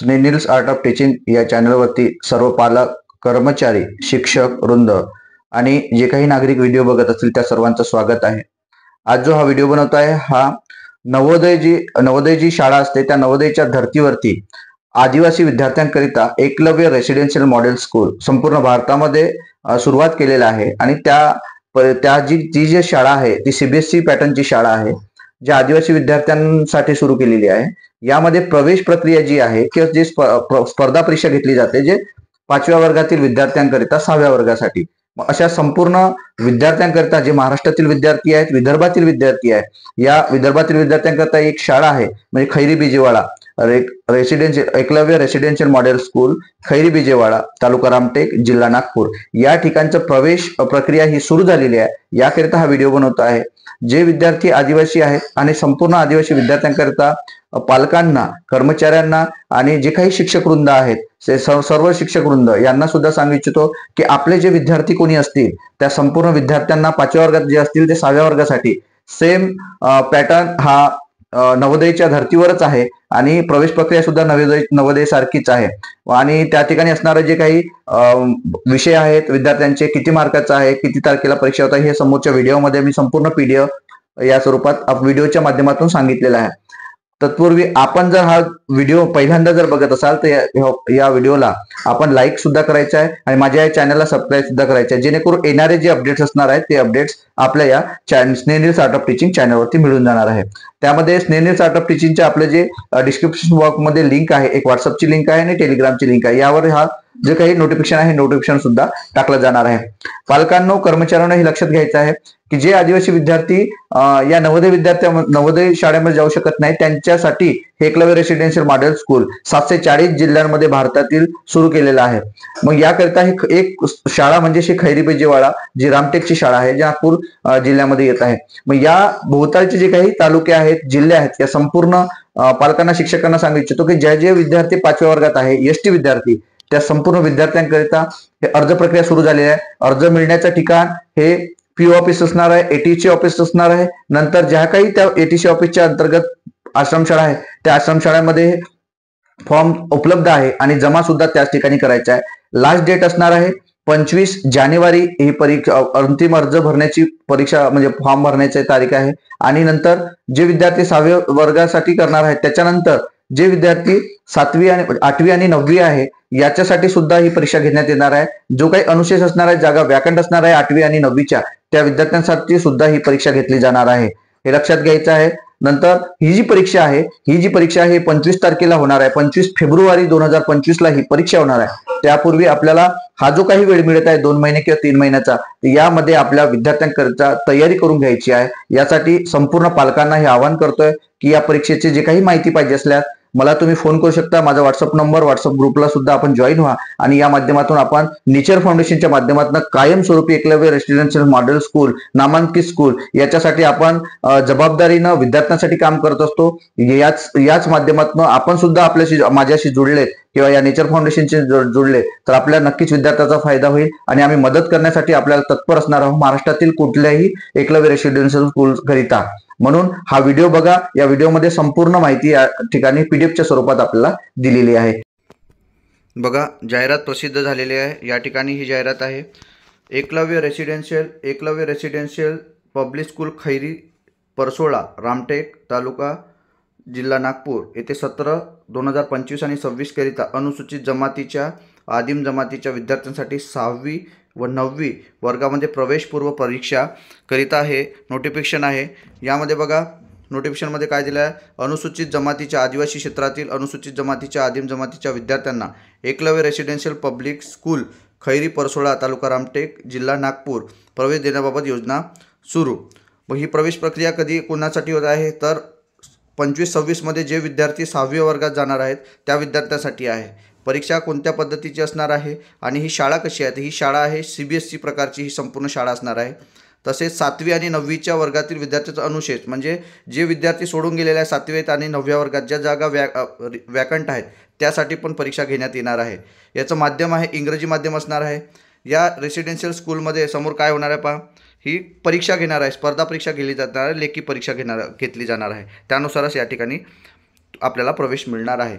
स्नेनिल्स art of teaching या चॅनलवरती सर्व पालक, कर्मचारी, शिक्षक वृंद आणि जे काही नागरिक व्हिडिओ बघत असतील त्या सर्वांचं स्वागत आहे। आज जो हा व्हिडिओ बनवतो आहे हा नवोदय जी शाळा असते त्या नवोदयच्या धर्तीवरती आदिवासी विद्यार्थ्यांकरिता एकलव्य रेसिडेन्शियल मॉडेल स्कूल संपूर्ण भारतामध्ये सुरुवात केलेला आहे आणि त्या जी शाळा आहे ती सीबीएसई पॅटर्नची शाळा आहे, जी आदिवासी विद्यार्थ्यांसाठी सुरू केलेली आहे। यामध्ये प्रवेश प्रक्रिया जी आहे किंवा जी स्पर्धा परीक्षा घेतली जाते जे 5व्या वर्गातील विद्यार्थ्यांकरिता 6व्या वर्गासाठी, अशा संपूर्ण विद्यार्थ्यांकरिता जे महाराष्ट्रातील विद्यार्थी आहेत, विदर्भातील विद्यार्थी आहेत, या विदर्भातील विद्यार्थ्यांकरिता एक शाळा आहे म्हणजे Khairi Bijewada residential Eklavya residential model school, Khairi Bijewada, taluka Ramtek, जिल्हा नागपूर। या ठिकाणचं प्रवेश प्रक्रिया ही सुरू झालेली आहे। याकरिता हा व्हिडिओ बनवतो आहे। जे विद्यार्थी आदिवासी आहेत आणि संपूर्ण आदिवासी विद्यार्थ्यांकरिता पालकांना, कर्मचाऱ्यांना आणि जे काही शिक्षक वृंद आहेत ते सर्व शिक्षक वृंद यांना सुद्धा सांगू इच्छितो की आपले जे विद्यार्थी कोणी असतील त्या संपूर्ण विद्यार्थ्यांना 5व्या वर्गात जे असतील ते 6व्या वर्गासाठी सेम पॅटर्न हा नवोदयच्या धर्तीवरच आहे आणि प्रवेश प्रक्रिया सुद्धा नवोदय सारखीच आहे। आणि त्या ठिकाणी असणारे जे काही विषय आहेत विद्यार्थ्यांचे, किती मार्काचा आहे, किती तारखेला परीक्षा होता, हे समोरच्या व्हिडिओमध्ये मी संपूर्ण पीडीएफ या स्वरूपात व्हिडिओच्या माध्यमातून सांगितलेलं आहे। तत्पूर्वी आपण जर हा व्हिडिओ पहिल्यांदा जर बघत असाल तर या व्हिडिओला आपण लाईक सुद्धा करायचं आहे आणि माझ्या या चॅनलला सबस्क्राईब सुद्धा करायचं आहे, जेणेकरून येणारे जे अपडेट्स असणार आहेत ते अपडेट्स आपल्या या स्नेनिल्स आर्ट ऑफ टीचिंग चॅनलवरती मिळून जाणार आहे। त्यामध्ये स्नेनिल्स आर्ट ऑफ टीचिंगचे आपले जे डिस्क्रिप्शन बॉक्समध्ये लिंक आहे, एक व्हॉट्सअपची लिंक आहे आणि टेलिग्रामची लिंक आहे, यावर हा जे काही नोटिफिकेशन आहे नोटिफिकेशन सुद्धा टाकलं जाणार आहे। पालकांनो, कर्मचाऱ्यांना हे लक्षात घ्यायचं आहे की जे आदिवासी विद्यार्थी या नवोदय शाळेमध्ये जाऊ शकत नाही त्यांच्यासाठी हे एकलव्य रेसिडेन्शियल मॉडेल स्कूल 740 जिल्ह्यांमध्ये भारतातील सुरू केलेलं आहे। मग याकरिता एक शाळा म्हणजे खैरी बिजेवाडा जी रामटेकची शाळा आहे, जी नागपूर जिल्ह्यामध्ये येत आहे। मग या भोवतालचे जे काही तालुके आहेत, जिल्हे आहेत, या संपूर्ण पालकांना, शिक्षकांना सांगू इच्छितो की जे विद्यार्थी 5व्या वर्गात आहे, एसटी विद्यार्थी, त्या संपूर्ण विद्यार्थ्यांकरिता हे अर्ज प्रक्रिया सुरू झालेली आहे। अर्ज मिळण्याचं ठिकाण हे पीओ ऑफिस असणार आहे, एटीसी ऑफिस असणार आहे। नंतर ज्या काही त्या एटीसी ऑफिसच्या अंतर्गत आश्रमशाळा आहे त्या आश्रमशाळेमध्ये फॉर्म उपलब्ध आहे आणि जमा सुद्धा त्याच ठिकाणी करायचा आहे। लास्ट डेट असणार आहे 25 जानेवारी ही परीक्षा, अंतिम अर्ज भरण्याची परीक्षा म्हणजे फॉर्म भरण्याची तारीख आहे। आणि नंतर जे विद्यार्थी 6व्या वर्गासाठी करणार आहेत त्याच्यानंतर जे विद्यार्थी 7वी आणि 8वी आणि 9वी आहे याच्यासाठी सुद्धा ही परीक्षा घेण्यात येणार आहे। जो काही अनुशेष असणार आहे, जागा वॅकंट असणार आहे 8वी आणि 9वीच्या, त्या विद्यार्थ्यांसाठी सुद्धा ही परीक्षा घेतली जाणार आहे, हे लक्षात घ्यायचं आहे। नंतर ही जी परीक्षा आहे 25 तारखेला होणार आहे। 25 फेब्रुवारी 2025 ला ही परीक्षा होणार आहे। त्यापूर्वी आपल्याला हा जो काही वेळ मिळत आहे 2 महिने किंवा 3 महिन्याचा, यामध्ये आपल्या विद्यार्थ्यांकरिता तयारी करून घ्यायची आहे। यासाठी संपूर्ण पालकांना हे आवाहन करतोय की या परीक्षेची जे काही माहिती पाहिजे असल्यास मला तुम्ही फोन करू शकता। माझा व्हॉट्सअप नंबर, व्हॉट्सअप ग्रुपला सुद्धा आपण जॉईन व्हा आणि या माध्यमातून आपण नेचर फाउंडेशनच्या माध्यमातून कायमस्वरूपी एकलव्य रेसिडेन्शियल मॉडेल स्कूल, नामांकित स्कूल, याच्यासाठी आपण जबाबदारीनं विद्यार्थ्यांसाठी काम करत असतो। याच माध्यमातून आपण सुद्धा माझ्याशी जुळले किंवा या नेचर फाउंडेशनचे जुळले तर आपल्याला नक्कीच विद्यार्थ्याचा फायदा होईल आणि आम्ही मदत करण्यासाठी आपल्याला तत्पर असणार आहोत महाराष्ट्रातील कुठल्याही एकलव्य रेसिडेन्शियल स्कूल करिता। म्हणून हा व्हिडिओ बघा, या व्हिडिओमध्ये संपूर्ण माहिती या ठिकाणी पीडीएफच्या स्वरूपात आपल्याला दिलेली आहे। बघा, जाहिरात प्रसिद्ध झालेली आहे। या ठिकाणी ही जाहिरात आहे, Eklavya residential public school Khairi Parsola, Ramtek, taluka, जिल्हा नागपूर येथे 17/2025 आणि 26 करिता अनुसूचित जमातीच्या, आदिम जमातीच्या विद्यार्थ्यांसाठी 6वी व 9वी वर्गामध्ये प्रवेशपूर्व परीक्षा करिता हे नोटिफिकेशन आहे। यामध्ये बघा, नोटिफिकेशनमध्ये काय दिलं आहे, अनुसूचित जमातीच्या, आदिवासी क्षेत्रातील अनुसूचित जमातीच्या, आदिम जमातीच्या विद्यार्थ्यांना Eklavya residential public school Khairi Parsola, taluka Ramtek, जिल्हा नागपूर प्रवेश देण्याबाबत योजना सुरू। मग ही प्रवेश प्रक्रिया कधी कोणासाठी होत आहे तर 25-26 मध्ये जे विद्यार्थी 6व्या वर्गात जाणार आहेत त्या विद्यार्थ्यांसाठी आहे। परीक्षा कोणत्या पद्धतीची असणार आहे आणि ही शाळा कशी आहे, ही शाळा आहे सीबीएसई प्रकारची ही संपूर्ण शाळा असणार आहे। तसेच 7वी आणि 9वीच्या वर्गातील विद्यार्थ्यांचा अनुशेष म्हणजे जे विद्यार्थी सोडून गेलेले आहेत 7वी आणि 9व्या वर्गात, ज्या जागा वॅकंट आहेत त्यासाठी पण परीक्षा घेण्यात येणार आहे। याचं माध्यम आहे इंग्रजी माध्यम असणार आहे। या रेसिडेन्शियल स्कूलमध्ये समोर काय होणार आहे पहा, ही परीक्षा घेणार आहे, स्पर्धा परीक्षा घेतली जाणार आहे, लेखी परीक्षा घेतली जाणार आहे, त्यानुसारच या ठिकाणी आपल्याला प्रवेश मिळणार आहे।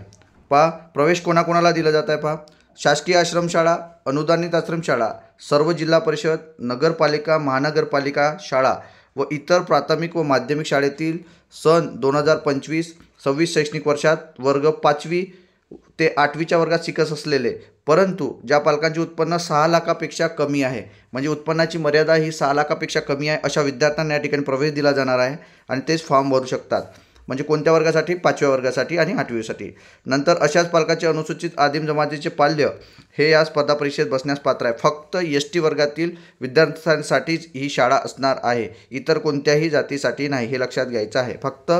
प्रवेश कोणाकोणाला दिला जात आहे पहा. शासकीय आश्रमशाळा, अनुदानित आश्रमशाळा, सर्व जिल्हा परिषद, नगरपालिका, महानगरपालिका शाळा व इतर प्राथमिक व माध्यमिक शाळेतील सन 2025-26 शैक्षणिक वर्षात वर्ग 5वी ते 8वीच्या वर्गात शिकत असलेले, परंतु ज्या पालकांचे उत्पन्न 6 लाखापेक्षा कमी आहे, म्हणजे उत्पन्नाची मर्यादा ही 6 लाखापेक्षा कमी आहे, अशा विद्यार्थ्यांना या ठिकाणी प्रवेश दिला जाणार आहे आणि तेच फॉर्म भरू शकतात. म्हणजे कोणत्या वर्गासाठी? 5व्या वर्गासाठी आणि 8वीसाठी. नंतर अशाच पालकाचे अनुसूचित आदिम जमातीचे पाल्य हे या स्पर्धा परीक्षेत बसण्यास पात्र आहे. फक्त ST वर्गातील विद्यार्थ्यांसाठीच ही शाळा असणार आहे, इतर कोणत्याही जातीसाठी नाही, हे लक्षात घ्यायचं आहे. फक्त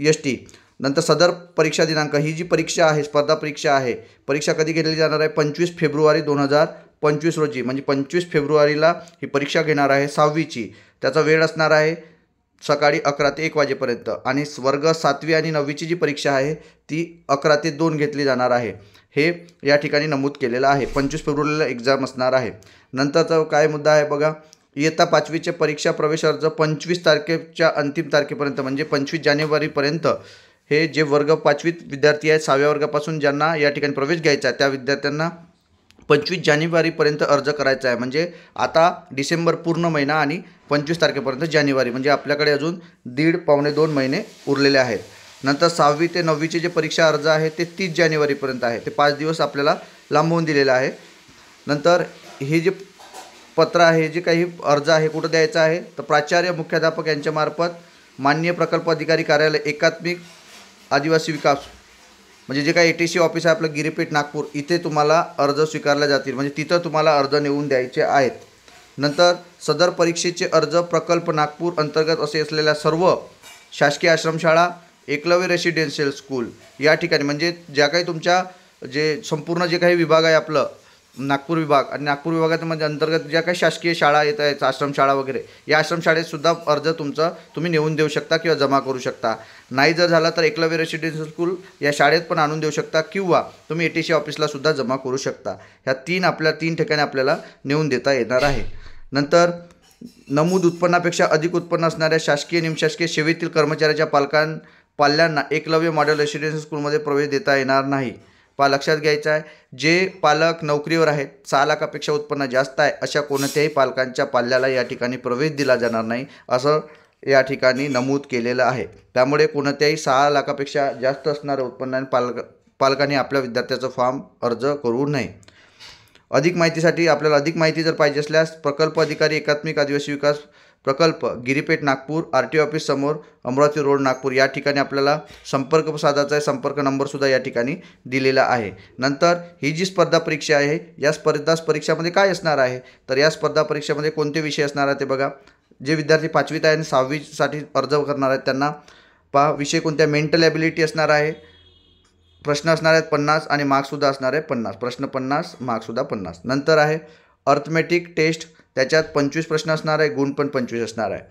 ST. नंतर सदर परीक्षा दिनांक, ही जी परीक्षा आहे, स्पर्धा परीक्षा आहे, परीक्षा कधी घेतली जाणार आहे? 25 फेब्रुवारी 2025 रोजी, म्हणजे 25 फेब्रुवारीला ही परीक्षा घेणार आहे 6वीची. त्याचा वेळ असणार आहे सकाळी 11 ते 1 वाजेपर्यंत. आणि वर्ग 7वी आणि 9वीची जी परीक्षा आहे ती 11 ते 2 घेतली जाणार आहे, हे या ठिकाणी नमूद केलेलं आहे. 25 फेब्रुवारीला एक्झाम असणार आहे. नंतरचा काय मुद्दा आहे बघा, इयत्ता 5वीचे परीक्षा प्रवेश अर्ज 25 तारखेच्या अंतिम तारखेपर्यंत, म्हणजे 25 जानेवारीपर्यंत हे जे वर्ग 5वीत विद्यार्थी आहेत, 6व्या वर्गापासून ज्यांना या ठिकाणी प्रवेश घ्यायचा आहे त्या विद्यार्थ्यांना 25 जानेवारीपर्यंत अर्ज करायचा आहे. म्हणजे आता डिसेंबर पूर्ण महिना आणि 25 तारखेपर्यंत जानेवारी, म्हणजे आपल्याकडे अजून 1.5-2 महिने उरलेले आहेत. नंतर 6वी ते 9वीचे जे परीक्षा अर्ज आहे ते 30 जानेवारीपर्यंत आहे, ते 5 दिवस आपल्याला लांबवून दिलेलं आहे. नंतर हे जे पत्र आहे, जे काही अर्ज आहे, कुठं द्यायचं आहे? तर प्राचार्य, मुख्याध्यापक यांच्यामार्फत माननीय प्रकल्प अधिकारी कार्यालय, एकात्मिक आदिवासी विकास, म्हणजे जे काही ATC ऑफिस आहे आपलं गिरीपेठ नागपूर, इथे तुम्हाला अर्ज स्वीकारले जातील, म्हणजे तिथं तुम्हाला अर्ज नेऊन द्यायचे आहेत. नंतर सदर परीक्षेचे अर्ज प्रकल्प नागपूर अंतर्गत असे असलेल्या सर्व शासकीय आश्रमशाळा, एकलव्य रेसिडेन्शियल स्कूल या ठिकाणी, म्हणजे ज्या काही तुमच्या जे संपूर्ण जे काही विभाग आहे आपलं नागपूर विभाग, आणि नागपूर विभागामध्ये अंतर्गत ज्या काही शासकीय शाळा येत आहेत, आश्रमशाळा वगैरे, या आश्रमशाळेतसुद्धा अर्ज तुमचा तुम्ही नेऊन देऊ शकता किंवा जमा करू शकता. नाही जर झालं तर एकलव्य रेसिडेन्शियल स्कूल या शाळेत पण आणून देऊ शकता, किंवा तुम्ही ATC ऑफिसला सुद्धा जमा करू शकता. ह्या 3 ठिकाणी आपल्याला नेऊन देता येणार आहे. नंतर नमूद उत्पन्नापेक्षा अधिक उत्पन्न असणाऱ्या शासकीय निमशासकीय सेवेतील कर्मचाऱ्याच्या पाल्यांना एकलव्य मॉडेल रेसिडेन्शियल स्कूलमध्ये प्रवेश देता येणार नाही. लक्षात घ्यायचं आहे, जे पालक नोकरीवर आहेत, 6 लाखापेक्षा उत्पन्न जास्त आहे, अशा कोणत्याही पालकांच्या पाल्याला या ठिकाणी प्रवेश दिला जाणार नाही, असं या ठिकाणी नमूद केलेलं आहे. त्यामुळे कोणत्याही 6 लाखापेक्षा जास्त असणाऱ्या उत्पन्नाने पालकांनी आपल्या विद्यार्थ्याचा फॉर्म अर्ज करू नये. अधिक माहितीसाठी आपल्याला अधिक माहिती जर पाहिजे असल्यास प्रकल्प अधिकारी, एकात्मिक आदिवासी विकास प्रकल्प, गिरीपेठ नागपूर, RTO ऑफिस समोर, अमरावती रोड नागपूर या ठिकाणी आपल्याला संपर्क साधायचा आहे. संपर्क नंबरसुद्धा या ठिकाणी दिलेला आहे. नंतर ही जी स्पर्धा परीक्षा आहे, या स्पर्धा परीक्षामध्ये काय असणार आहे? तर या स्पर्धा परीक्षेमध्ये कोणते विषय असणार आहे ते बघा. जे विद्यार्थी 5वीत आहे आणि 6वीसाठी अर्ज करणार आहेत त्यांना पहा, विषय कोणत्या? मेंटल ॲबिलिटी असणार आहे. प्रश्न असणार आहेत 50 आणि मार्क्ससुद्धा असणार आहे 50. प्रश्न 50, मार्क्ससुद्धा 50. नंतर आहे अर्थमॅटिक टेस्ट, त्याच्यात 25 प्रश्न असणार आहे, गुण पण 25 असणार आहे.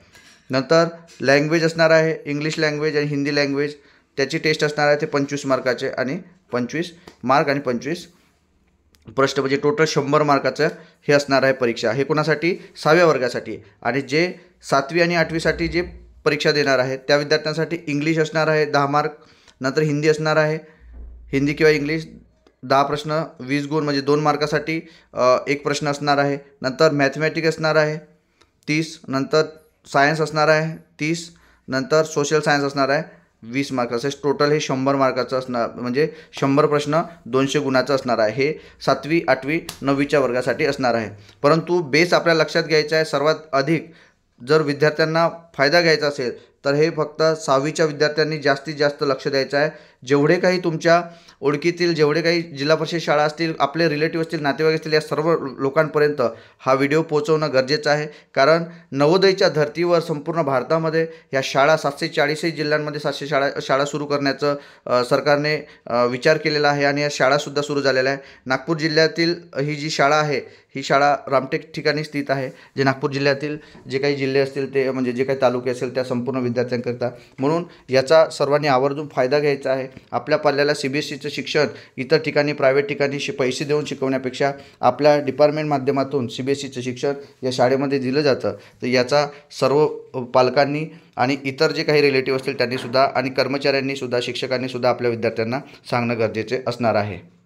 नंतर लँग्वेज असणार आहे, इंग्लिश लँग्वेज आणि हिंदी लँग्वेज, त्याची टेस्ट असणार आहे, ते 25 मार्काचे आणि 25 मार्क आणि 25 प्रश्न, म्हणजे टोटल 100 मार्काचं हे असणार आहे परीक्षा. हे कोणासाठी? 6व्या वर्गासाठी. आणि जे 7वी आणि 8वीसाठी जे परीक्षा देणार आहेत त्या विद्यार्थ्यांसाठी इंग्लिश असणार आहे 10 मार्क. नंतर हिंदी असणार आहे, हिंदी किंवा इंग्लिश 10 प्रश्न 20 गुण, म्हणजे 2 मार्कासाठी 1 प्रश्न असणार आहे. नंतर मॅथमॅटिक्स असणार आहे 30. नंतर सायन्स असणार आहे 30. नंतर सोशल सायन्स असणार आहे 20 मार्काचं. टोटल हे 100 मार्काचं असणार, म्हणजे 100 प्रश्न 200 गुणाचं असणार आहे. हे 7वी, 8वी, 9वीच्या वर्गासाठी असणार आहे. परंतु बेस आपल्याला लक्षात घ्यायचा आहे, सर्वात अधिक जर विद्यार्थ्यांना फायदा घ्यायचा असेल तर हे फक्त 6वीच्या विद्यार्थ्यांनी जास्तीत जास्त लक्ष द्यायचं आहे. जेवढे काही तुमच्या ओळखीतील, जेवढे काही जिल्हा परिषद शाळा असतील, आपले रिलेटिव्ह असतील, नातेवाईक असतील, या सर्व लोकांपर्यंत हा व्हिडिओ पोहोचवणं गरजेचं आहे. कारण नवोदयच्या धर्तीवर संपूर्ण भारतामध्ये या शाळा 740 जिल्ह्यांमध्ये 700 शाळा सुरू करण्याचं सरकारने विचार केलेला आहे आणि या शाळासुद्धा सुरू झालेल्या आहे. नागपूर जिल्ह्यातील ही जी शाळा आहे, ही शाळा रामटेक ठिकाणी स्थित आहे. जे नागपूर जिल्ह्यातील जे काही जिल्हे असतील ते, म्हणजे जे काही तालुके असेल त्या संपूर्ण विद्यार्थ्यांकरता, म्हणून याचा सर्वांनी आवर्जून फायदा घ्यायचा आहे. आपल्या पाल्याला CBSEचं शिक्षण इतर ठिकाणी प्रायव्हेट ठिकाणी पैसे देऊन शिकवण्यापेक्षा आपल्या डिपार्टमेंट माध्यमातून CBSEचं शिक्षण या शाळेमध्ये दिलं जातं। तर याचा सर्व पालकांनी आणि इतर जे काही रिलेटिव्ह असतील त्यांनीसुद्धा आणि कर्मचाऱ्यांनीसुद्धा शिक्षकांनीसुद्धा आपल्या विद्यार्थ्यांना सांगणं गरजेचे असणार आहे।